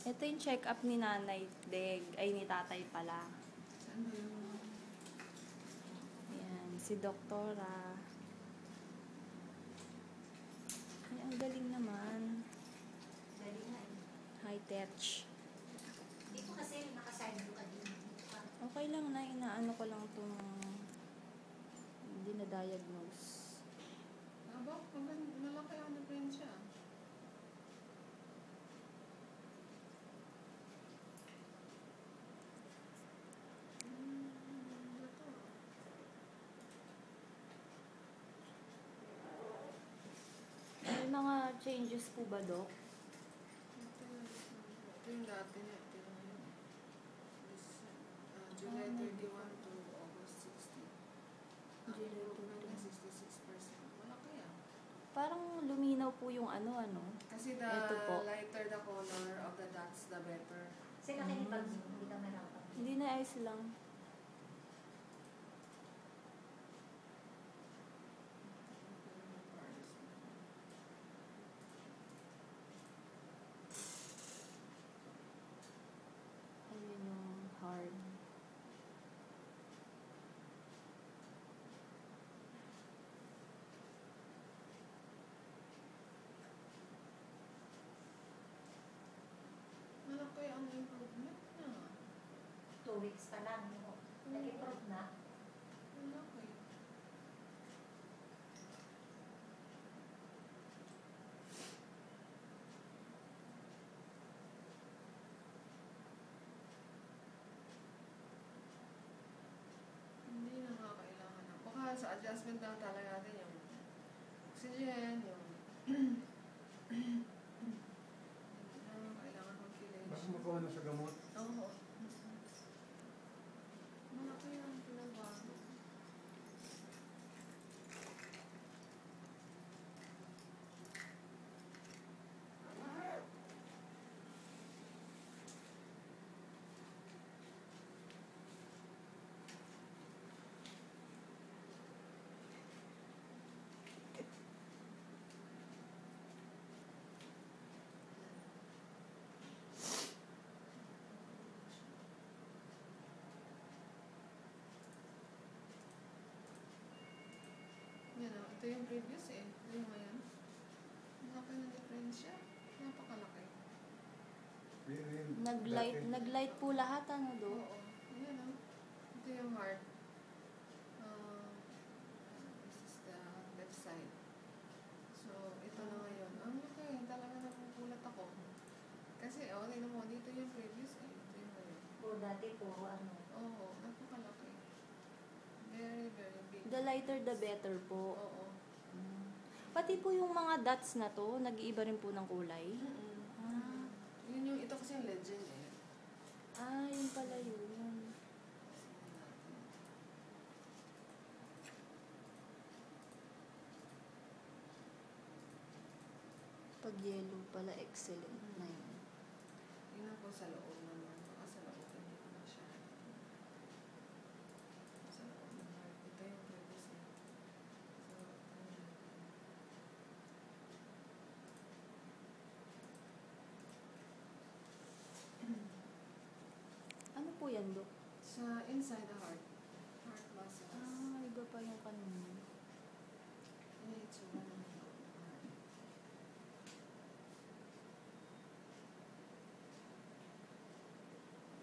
Ito yung check-up ni Nanay Deg. Ay, ni Tatay pala. Saan ba yung... Ayan, si Doktora. Ay, ang galing naman. Galing nga eh. High-tech. Dito kasi nakasign mo ka din. Okay lang na, inaano ko lang itong hindi na-diagnose. Aba, malaki ang diferensya. May mga changes po ba, Dok? Ito yung dati niya. Ito yung July 31 to August 60. Ang July improvement 31. na 66%. Malaki ah. Parang luminaw po yung ano. Kasi Ito po. lighter the color of the dots, the better. Kasi nakinipag mo, hindi ka malakap. Hindi na ayos lang. Ayun yung hard. Malaki ang improvement na. 2 weeks pa lang. No? Nag-improve na. Malaki. Hindi na nga kailangan na. Baka sa adjustment lang talaga natin yung oxygen, yung hindi na kailangan mag-filage. Baka makawa na sa gamot. Oo. Malaki ang pinabago. Yan o, ito yung previous eh. Ito yung ngayon. Malaki ng diferensya. Napakalaki. Nag-light po lahat, Dok? Oo. Yan o. Ito yung heart. This is the left side. So, ito na ngayon. Ang laki. Talaga napupulat ako. Kasi, tingnan mo, dito yung previous eh. Ito yung ngayon. O dati po, ano. Oo, napakalaki. Very, very big. The lighter, the better po. Oo. Pati po yung mga dots na to, nag-iiba rin po ng kulay. Ah. Yun yung, ito kasi yung legend eh. Yun pala yun. Pag yellow pala, excellent na yun. Tingnan ko sa loob naman. Baka sa loob, hindi ko na siya. Sa loob ng heart. Ito yung previous eh. So, Ano po yan, Dok? sa inside the heart. Heart muscles. Iba pa yung kanina. Yan yung itsura ng loob ng heart.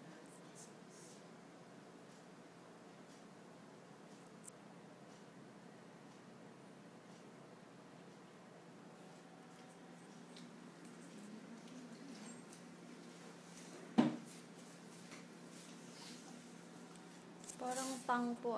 Heart muscles. Parang tang po,